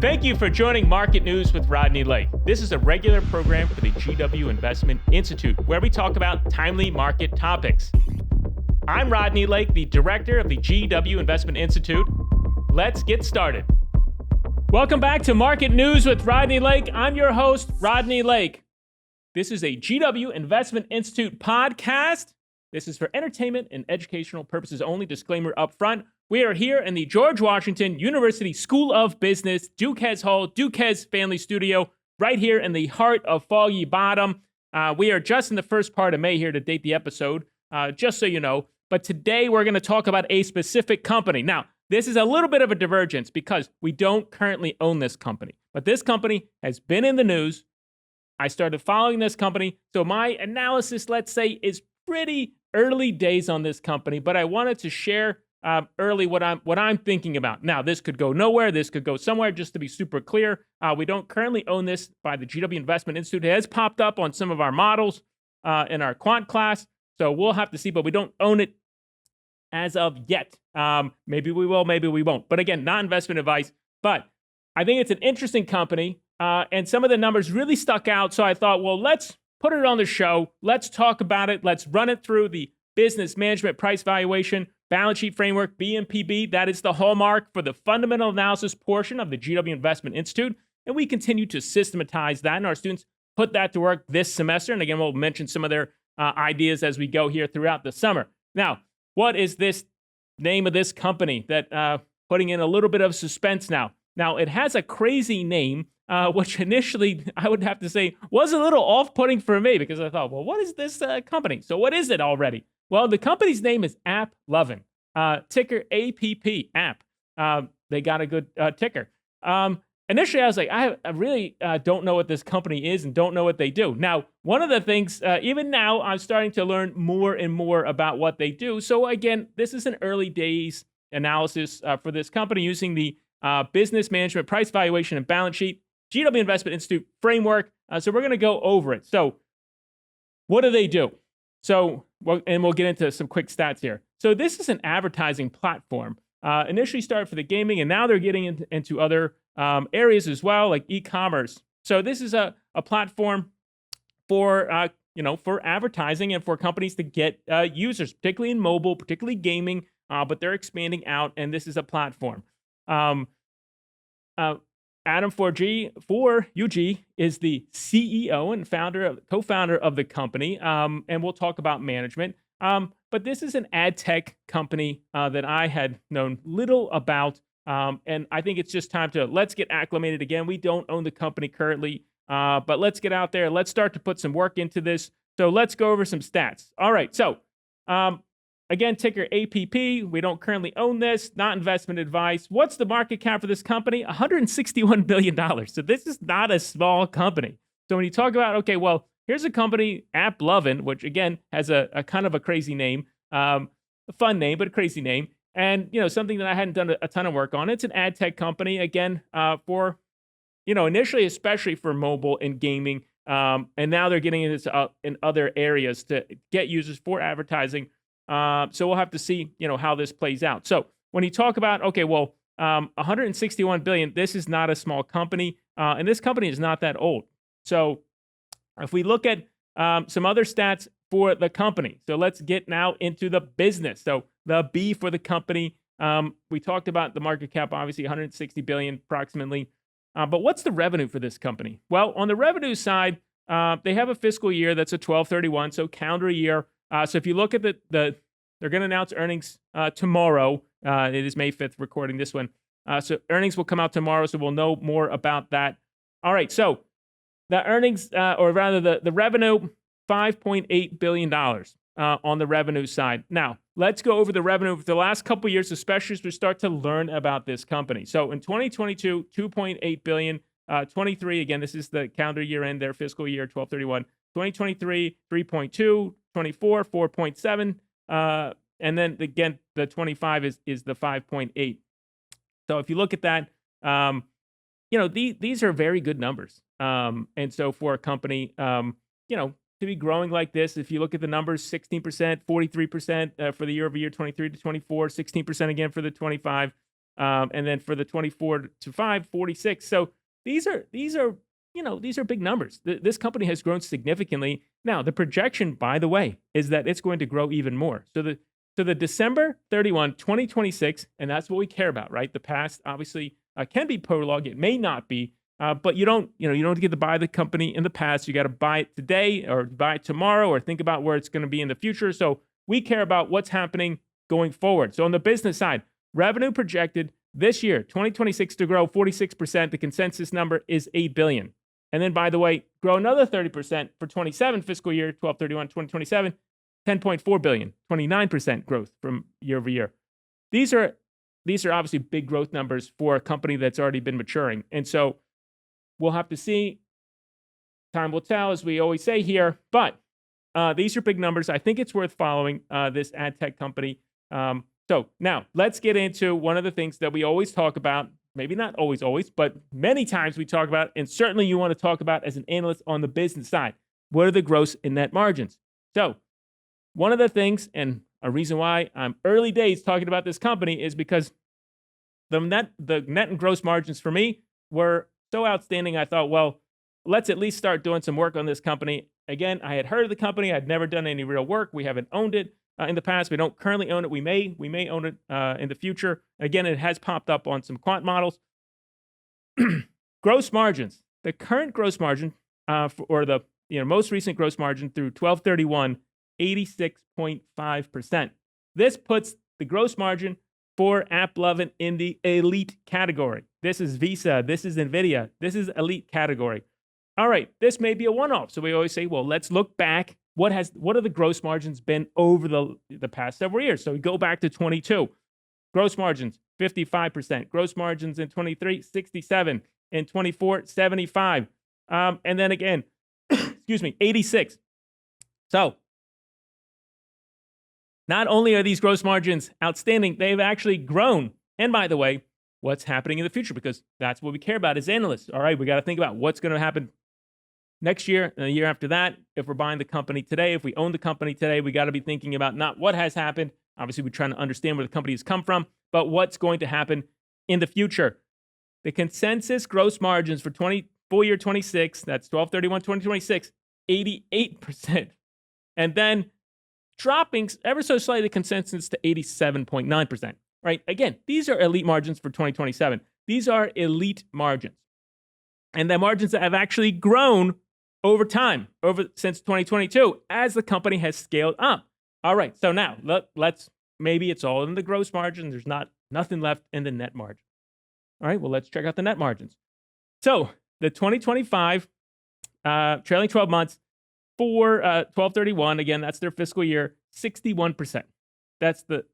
Thank you for joining Market News with Rodney Lake. This is a regular program for the GW Investment Institute, where we talk about timely market topics. I'm Rodney Lake, the director of the GW Investment Institute. Let's get started. Welcome back to Market News with Rodney Lake. I'm your host, Rodney Lake. This is a GW Investment Institute podcast. This is for entertainment and educational purposes only. Disclaimer up front. We are here in the George Washington University School of Business, Duquesne Hall, Duquesne Family Studio, right here in the heart of Foggy Bottom. We are just in the first part of May here to date the episode, just so you know. But today we're going to talk about a specific company. Now, this is a little bit of a divergence because we don't currently own this company. But this company has been in the news. I started following this company. So my analysis, let's say, is pretty early days on this company. But I wanted to share early what I'm thinking about. Now, this could go nowhere. This could go somewhere, just to be super clear. We don't currently own this by the GW Investment Institute. It has popped up on some of our models in our quant class. So we'll have to see, but we don't own it as of yet. Maybe we will, maybe we won't. But again, not investment advice. But I think it's an interesting company. And some of the numbers really stuck out. So I thought, well, let's put it on the show. Let's talk about it. Let's run it through the business management price valuation balance sheet framework, BMPB. That is the hallmark for the fundamental analysis portion of the GW Investment Institute. And we continue to systematize that. And our students put that to work this semester. And again, we'll mention some of their ideas as we go here throughout the summer. Now, what is this name of this company that putting in a little bit of suspense now? Now, it has a crazy name, which initially I would have to say was a little off-putting for me because I thought, well, what is this company? So what is it already? Well, the company's name is AppLovin, ticker APP, app. They got a good ticker. Initially, I was like, I really don't know what this company is and don't know what they do. Now, one of the things, even now, I'm starting to learn more and more about what they do. So again, this is an early days analysis for this company using the business management price valuation and balance sheet GW Investment Institute framework. So we're going to go over it. So what do they do? So, and we'll get into some quick stats here. So this is an advertising platform. Initially started for the gaming, and now they're getting into other areas as well, like e-commerce. So this is a platform for for advertising and for companies to get users, particularly in mobile, particularly gaming. But they're expanding out, and this is a platform. Adam Foroughi is the CEO and co-founder of the company, and we'll talk about management. But this is an ad tech company that I had known little about, and I think it's just time to let's get acclimated again. We don't own the company currently, but let's get out there. Let's start to put some work into this. So let's go over some stats. All right, so again, ticker APP. We don't currently own this, not investment advice. What's the market cap for this company? $161 billion. So this is not a small company. So when you talk about, okay, well, here's a company, AppLovin, which again has a kind of a crazy name, a fun name, but a crazy name. And, something that I hadn't done a ton of work on. It's an ad tech company, again, for, initially, especially for mobile and gaming. And now they're getting into this in other areas to get users for advertising. So we'll have to see, how this plays out. So when you talk about, okay, well, 161 billion, this is not a small company, and this company is not that old. So if we look at some other stats for the company, so let's get now into the business. So the B for the company, we talked about the market cap, obviously 160 billion approximately. But what's the revenue for this company? Well, on the revenue side, they have a fiscal year that's a 12/31, so calendar year. So if you look at they're going to announce earnings tomorrow. It is May 5th recording this one. So earnings will come out tomorrow, so we'll know more about that. All right, so the earnings, or rather the revenue, $5.8 billion on the revenue side. Now, let's go over the revenue for the last couple of years, especially as we start to learn about this company. So in 2022, $2.8 billion. 23, again, this is the calendar year end, their fiscal year, 12/31. 2023, 3.2, 24, 4.7, and then again, the 25 is the 5.8. So if you look at that, these are very good numbers. And so for a company, to be growing like this, if you look at the numbers, 16%, 43% for the year over year, 23 to 24, 16% again for the 25. And then for the 24 to 5, 46. So these are big numbers. This company has grown significantly. Now, the projection, by the way, is that it's going to grow even more. So the December 31, 2026, and that's what we care about, right? The past obviously can be prologue. It may not be, but you don't get to buy the company in the past. You got to buy it today or buy it tomorrow or think about where it's going to be in the future. So we care about what's happening going forward. So on the business side, revenue projected this year, 2026, to grow 46%. The consensus number is $8 billion. And then, by the way, grow another 30% for 27 fiscal year, 12/31/2027, $10.4 billion, 29% growth from year over year. These are obviously big growth numbers for a company that's already been maturing. And so we'll have to see. Time will tell, as we always say here. But these are big numbers. I think it's worth following this ad tech company. So now let's get into one of the things that we always talk about. Maybe not always, but many times we talk about, and certainly you want to talk about as an analyst on the business side. What are the gross and net margins? So one of the things, and a reason why I'm early days talking about this company, is because the net and gross margins for me were so outstanding. I thought, well, let's at least start doing some work on this company. Again, I had heard of the company. I'd never done any real work. We haven't owned it in the past. We don't currently own it. We may own it in the future. Again, it has popped up on some quant models. Gross margins. The current gross margin or the most recent gross margin through 12/31, 86.5%. This puts the gross margin for AppLovin in the elite category. This is Visa. This is NVIDIA. This is elite category. All right, this may be a one-off. So we always say, well, let's look back. What are the gross margins been over the past several years? So we go back to 22. Gross margins, 55%. Gross margins in 23, 67. In 24, 75. And then again, 86. So not only are these gross margins outstanding, they've actually grown. And by the way, what's happening in the future? Because that's what we care about as analysts. All right, we got to think about what's going to happen next year and the year after that. If we're buying the company today, if we own the company today, we got to be thinking about not what has happened. Obviously, we're trying to understand where the company has come from, but what's going to happen in the future. The consensus gross margins for full year 26, that's 12/31/2026, 88%. And then dropping ever so slightly the consensus to 87.9%. Right? Again, these are elite margins for 2027. These are elite margins. And the margins that have actually grown over time, since 2022, as the company has scaled up. All right, so now maybe it's all in the gross margin. There's nothing left in the net margin. All right, well, let's check out the net margins. So the 2025 trailing 12 months for 12/31, again, that's their fiscal year, 61%. That's the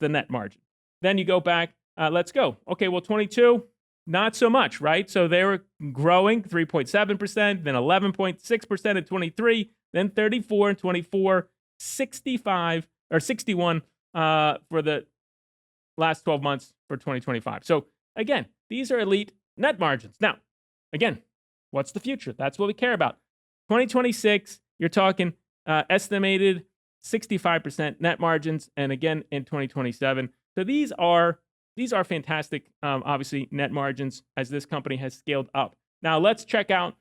net margin. Then you go back, let's go. Okay, well, 22, not so much, right? So they were growing 3.7%, then 11.6% in 23, then 34 in 24, 65 or 61 for the last 12 months for 2025. So again, these are elite net margins. Now, again, what's the future? That's what we care about. 2026, you're talking estimated 65% net margins, and again in 2027. So these are fantastic, obviously, net margins as this company has scaled up. Now let's check out,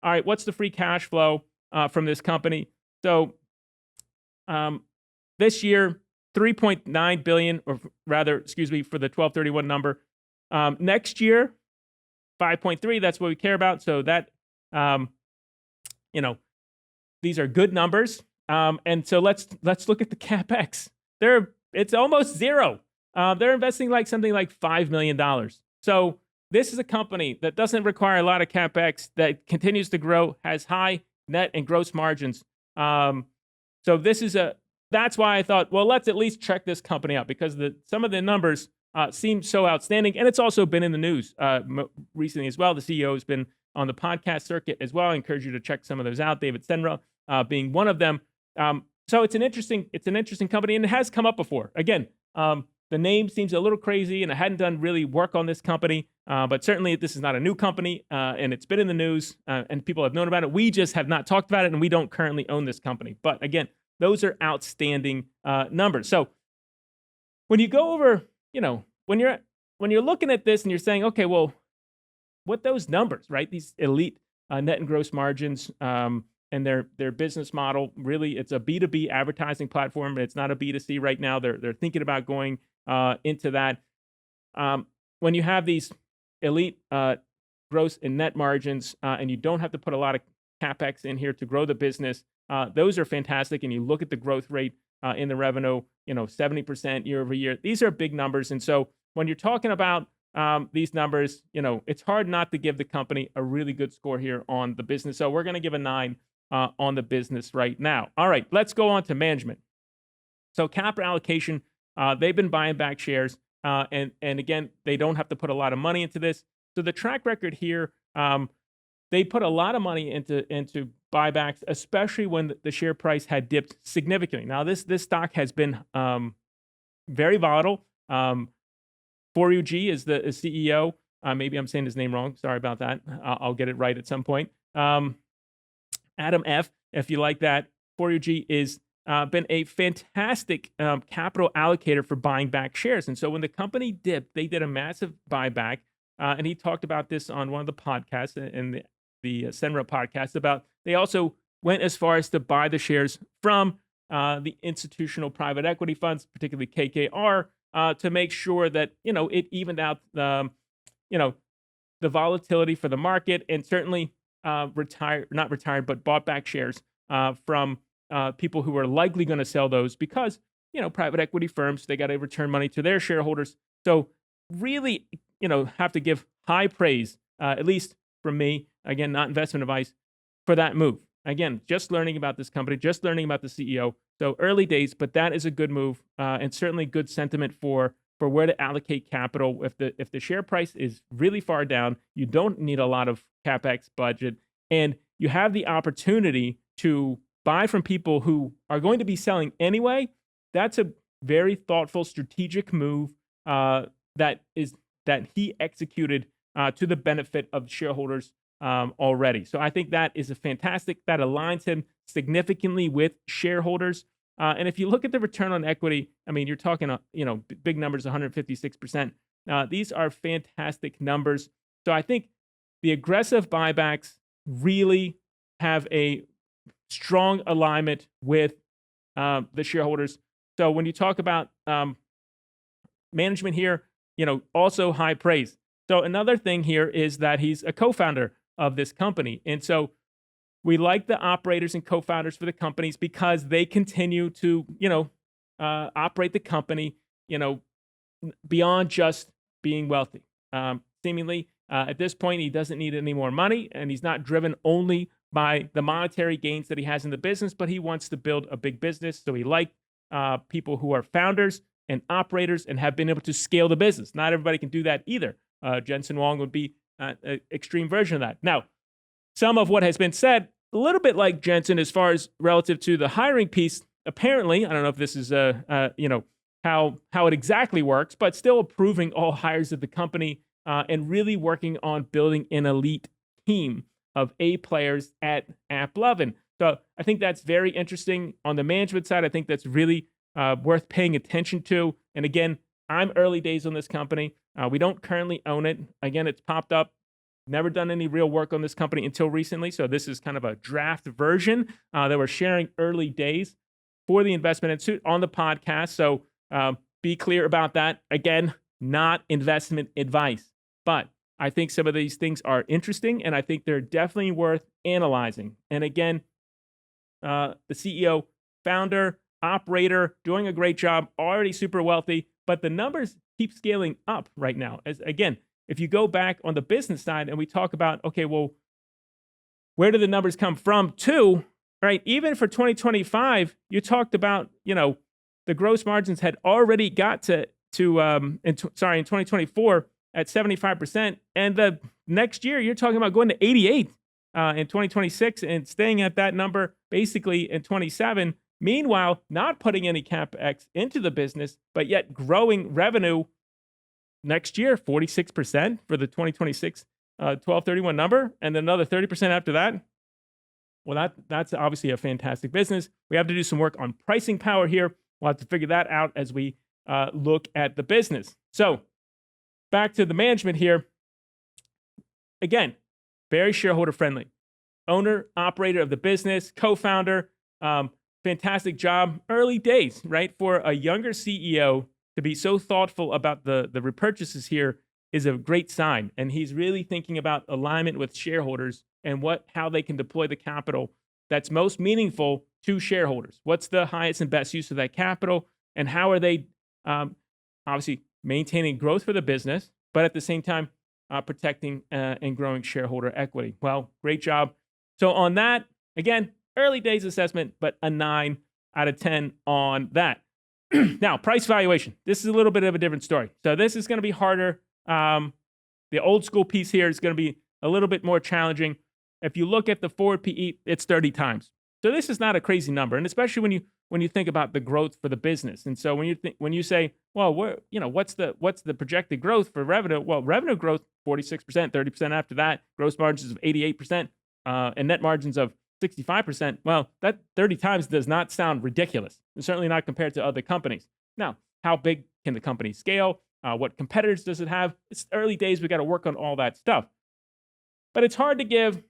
all right, what's the free cash flow from this company? So this year, $3.9 billion, or rather, for the 12/31 number. Next year, 5.3. That's what we care about. So that, these are good numbers. And so let's look at the CapEx. It's almost zero. They're investing something like $5 million. So this is a company that doesn't require a lot of CapEx, that continues to grow, has high net and gross margins. So that's why I thought, well, let's at least check this company out, because some of the numbers seem so outstanding. And it's also been in the news recently as well. The CEO has been on the podcast circuit as well. I encourage you to check some of those out. David Senra being one of them. So it's an interesting company, and it has come up before. Again, the name seems a little crazy, and I hadn't done really work on this company, but certainly this is not a new company, and it's been in the news, and people have known about it. We just have not talked about it, and we don't currently own this company. But again, those are outstanding numbers. So when you go over, when when you're looking at this and you're saying, okay, well, what those numbers, right? These elite net and gross margins and their business model, really, it's a B2B advertising platform. It's not a B2C right now. They're thinking about going into that. When you have these elite gross and net margins and you don't have to put a lot of CapEx in here to grow the business, those are fantastic. And you look at the growth rate in the revenue, 70% year over year. These are big numbers. And so when you're talking about these numbers, it's hard not to give the company a really good score here on the business. So we're going to give a 9 on the business right now. All right, let's go on to management. So capital allocation, they've been buying back shares. And again, they don't have to put a lot of money into this. So the track record here, they put a lot of money into buybacks, especially when the share price had dipped significantly. Now, this stock has been very volatile. Foroughi is the CEO. Maybe I'm saying his name wrong. Sorry about that. I'll get it right at some point. Adam F., if you like that. Foroughi is been a fantastic capital allocator for buying back shares. And so when the company dipped, they did a massive buyback. And he talked about this on one of the podcasts, in the Senra podcast, about they also went as far as to buy the shares from the institutional private equity funds, particularly KKR, to make sure that, it evened out the volatility for the market, and certainly not retired, but bought back shares from people who are likely going to sell those because, private equity firms, they got to return money to their shareholders. So really, have to give high praise, at least from me, again, not investment advice, for that move. Again, just learning about this company, just learning about the CEO. So early days, but that is a good move and certainly good sentiment for where to allocate capital. If the share price is really far down, you don't need a lot of CapEx budget, and you have the opportunity to buy from people who are going to be selling anyway. That's a very thoughtful, strategic move that he executed to the benefit of shareholders already. So I think that is that aligns him significantly with shareholders. And if you look at the return on equity, you're talking, big numbers, 156%. These are fantastic numbers. So I think the aggressive buybacks really have a strong alignment with the shareholders. So when you talk about management here, also high praise. So another thing here is that he's a co-founder of this company. And so we like the operators and co-founders for the companies because they continue to, operate the company, beyond just being wealthy. Seemingly, at this point, he doesn't need any more money, and he's not driven only by the monetary gains that he has in the business, but he wants to build a big business. So he likes people who are founders and operators and have been able to scale the business. Not everybody can do that either. Jensen Huang would be an extreme version of that. Now, some of what has been said, a little bit like Jensen as far as relative to the hiring piece, apparently, I don't know if this is how it exactly works, but still approving all hires of the company and really working on building an elite team of A players at AppLovin. So I think that's very interesting. On the management side, I think that's really worth paying attention to. And again, I'm early days on this company. We don't currently own it. Again, it's popped up. Never done any real work on this company until recently. So this is kind of a draft version that we're sharing early days for the Investment Institute on the podcast. So be clear about that. Again, not investment advice. But I think some of these things are interesting, and I think they're definitely worth analyzing. And again, the CEO, founder, operator, doing a great job, already super wealthy, but the numbers keep scaling up right now. As again, if you go back on the business side and we talk about, okay, well, where do the numbers come from too, right? Even for 2025, you talked about, the gross margins had already got in 2024 at 75%. And the next year, you're talking about going to 88 in 2026 and staying at that number basically in 27. Meanwhile, not putting any CapEx into the business, but yet growing revenue next year, 46% for the 2026 12/31 number, and then another 30% after that. Well, that's obviously a fantastic business. We have to do some work on pricing power here. We'll have to figure that out as we look at the business. So back to the management here. Again, very shareholder friendly. Owner, operator of the business, co-founder, fantastic job. Early days, right? For a younger CEO to be so thoughtful about the repurchases here is a great sign. And he's really thinking about alignment with shareholders and how they can deploy the capital that's most meaningful to shareholders. What's the highest and best use of that capital? And how are they obviously maintaining growth for the business, but at the same time, protecting and growing shareholder equity? Well, great job. So on that, again, early days assessment, but a 9 out of 10 on that. Now, price valuation. This is a little bit of a different story. So this is going to be harder. The old school piece here is going to be a little bit more challenging. If you look at the forward PE, it's 30 times. So this is not a crazy number, and especially when you think about the growth for the business. And so when you say, well, what's the projected growth for revenue? Well, revenue growth 46%, 30% after that, gross margins of 88%, and net margins of 65%. Well, that 30 times does not sound ridiculous. It's certainly not compared to other companies. Now, how big can the company scale? What competitors does it have? It's early days. We got to work on all that stuff. But it's hard to give,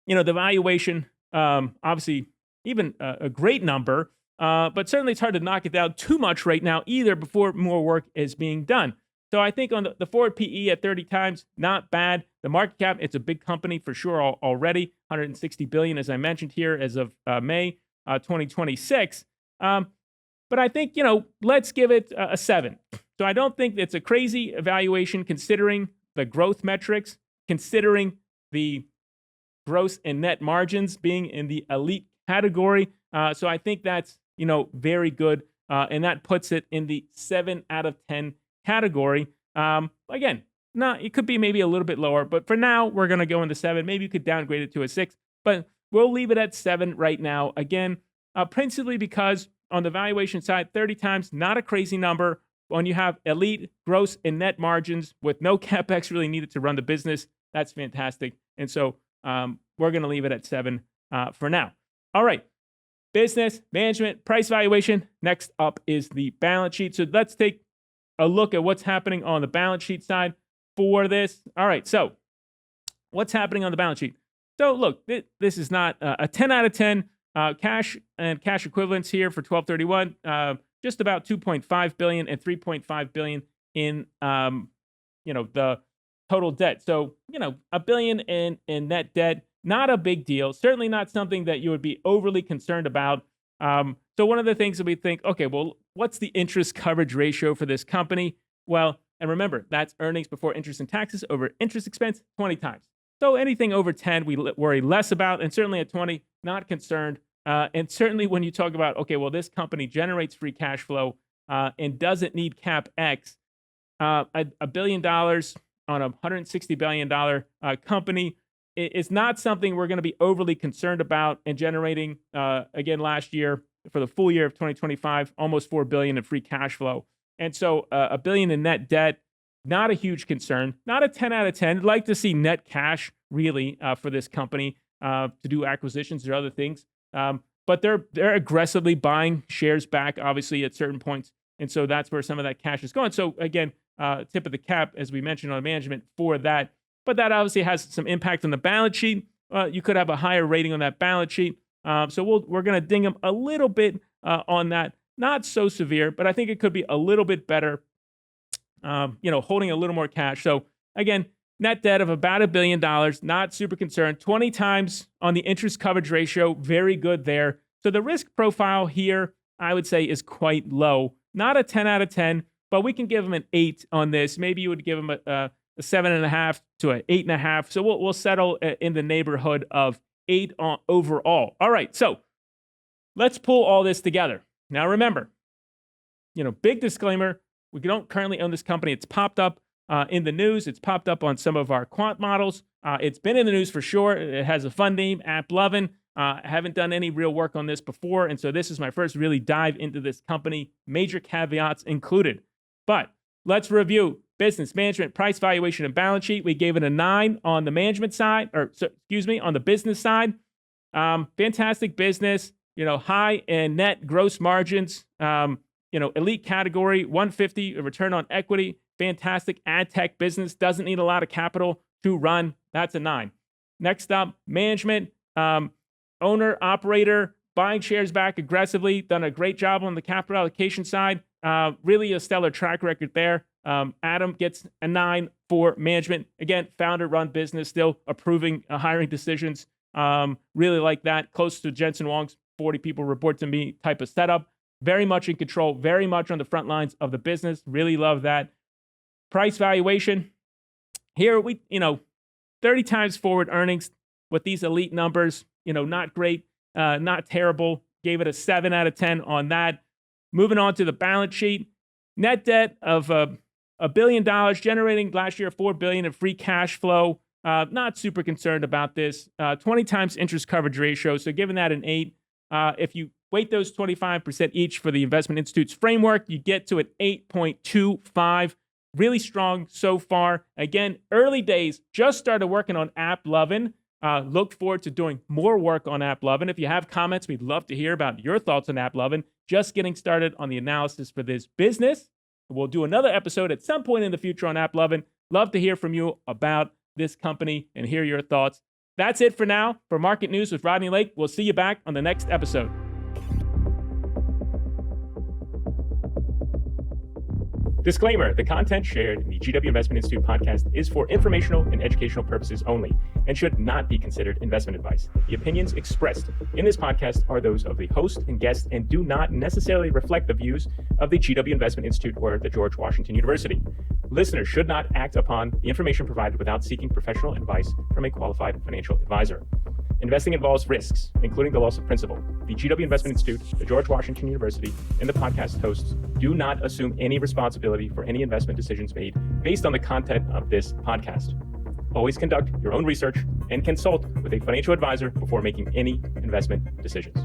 the valuation, obviously, even a great number, but certainly it's hard to knock it down too much right now either before more work is being done. So I think on the forward PE at 30 times, not bad. The market cap, it's a big company for sure already, $160 billion, as I mentioned here, as of May 2026. But I think, let's give it a 7. So I don't think it's a crazy evaluation considering the growth metrics, considering the gross and net margins being in the elite category. So I think that's, very good. And that puts it in the 7 out of 10 category. Again, it could be maybe a little bit lower, but for now, we're going to go in the 7. Maybe you could downgrade it to a 6, but we'll leave it at 7 right now. Again, principally because on the valuation side, 30 times, not a crazy number. When you have elite gross and net margins with no CapEx really needed to run the business, that's fantastic. And so we're going to leave it at 7 for now. All right. Business, management, price valuation. Next up is the balance sheet. So let's take a look at what's happening on the balance sheet side for this. All right. So what's happening on the balance sheet? So look, this is not a 10 out of 10. Cash and cash equivalents here for 12/31. Just about 2.5 billion and 3.5 billion in the total debt. So $1 billion in net debt, not a big deal. Certainly not something that you would be overly concerned about. So one of the things that we think, okay, well, what's the interest coverage ratio for this company? Well, and remember, that's earnings before interest and taxes over interest expense 20 times. So anything over 10, we worry less about, and certainly at 20, not concerned. And certainly when you talk about, okay, well, this company generates free cash flow and doesn't need CapEx, $1 billion on a $160 billion company is not something we're going to be overly concerned about. And generating, again, last year for the full year of 2025, almost $4 billion in free cash flow. And so $1 billion in net debt, not a huge concern, not a 10 out of 10. I'd like to see net cash really for this company to do acquisitions or other things. But they're aggressively buying shares back, obviously, at certain points. And so that's where some of that cash is going. So again, tip of the cap, as we mentioned on management for that. But that obviously has some impact on the balance sheet. You could have a higher rating on that balance sheet. So we're going to ding them a little bit on that. Not so severe, but I think it could be a little bit better, holding a little more cash. So again, net debt of about $1 billion, not super concerned. 20 times on the interest coverage ratio, very good there. So the risk profile here, I would say, is quite low. Not a 10 out of 10, but we can give them an 8 on this. Maybe you would give them a 7.5 to an 8.5. So we'll settle in the neighborhood of 8 overall. All right, so let's pull all this together. Now remember, big disclaimer, we don't currently own this company. It's popped up in the news. It's popped up on some of our quant models. It's been in the news for sure. It has a fun name, AppLovin. I haven't done any real work on this before, and so this is my first really dive into this company, major caveats included. But let's review business, management, price, valuation, and balance sheet. We gave it a 9 on the management side, on the business side. Fantastic business, high and net gross margins, elite category, 150 return on equity, fantastic ad tech business, doesn't need a lot of capital to run. That's a 9. Next up, management, owner, operator, buying shares back aggressively, done a great job on the capital allocation side. Really a stellar track record there. Adam gets a 9 for management. Again, founder-run business, still approving hiring decisions. Really like that. Close to Jensen Huang's 40 people report to me type of setup. Very much in control, very much on the front lines of the business. Really love that. Price valuation. Here, 30 times forward earnings with these elite numbers, not great, not terrible. Gave it a 7 out of 10 on that. Moving on to the balance sheet. Net debt of $1 billion, generating last year $4 billion in free cash flow. Not super concerned about this. 20 times interest coverage ratio, so giving that an 8. If you weight those 25% each for the Investment Institute's framework, you get to an 8.25. Really strong so far. Again, early days, just started working on AppLovin. Look forward to doing more work on AppLovin. If you have comments, we'd love to hear about your thoughts on AppLovin. Just getting started on the analysis for this business. We'll do another episode at some point in the future on AppLovin. Love to hear from you about this company and hear your thoughts. That's it for now. For Market News with Rodney Lake, we'll see you back on the next episode. Disclaimer, the content shared in the GW Investment Institute podcast is for informational and educational purposes only and should not be considered investment advice. The opinions expressed in this podcast are those of the host and guest and do not necessarily reflect the views of the GW Investment Institute or the George Washington University. Listeners should not act upon the information provided without seeking professional advice from a qualified financial advisor. Investing involves risks, including the loss of principal. The GW Investment Institute, the George Washington University, and the podcast hosts do not assume any responsibility for any investment decisions made based on the content of this podcast. Always conduct your own research and consult with a financial advisor before making any investment decisions.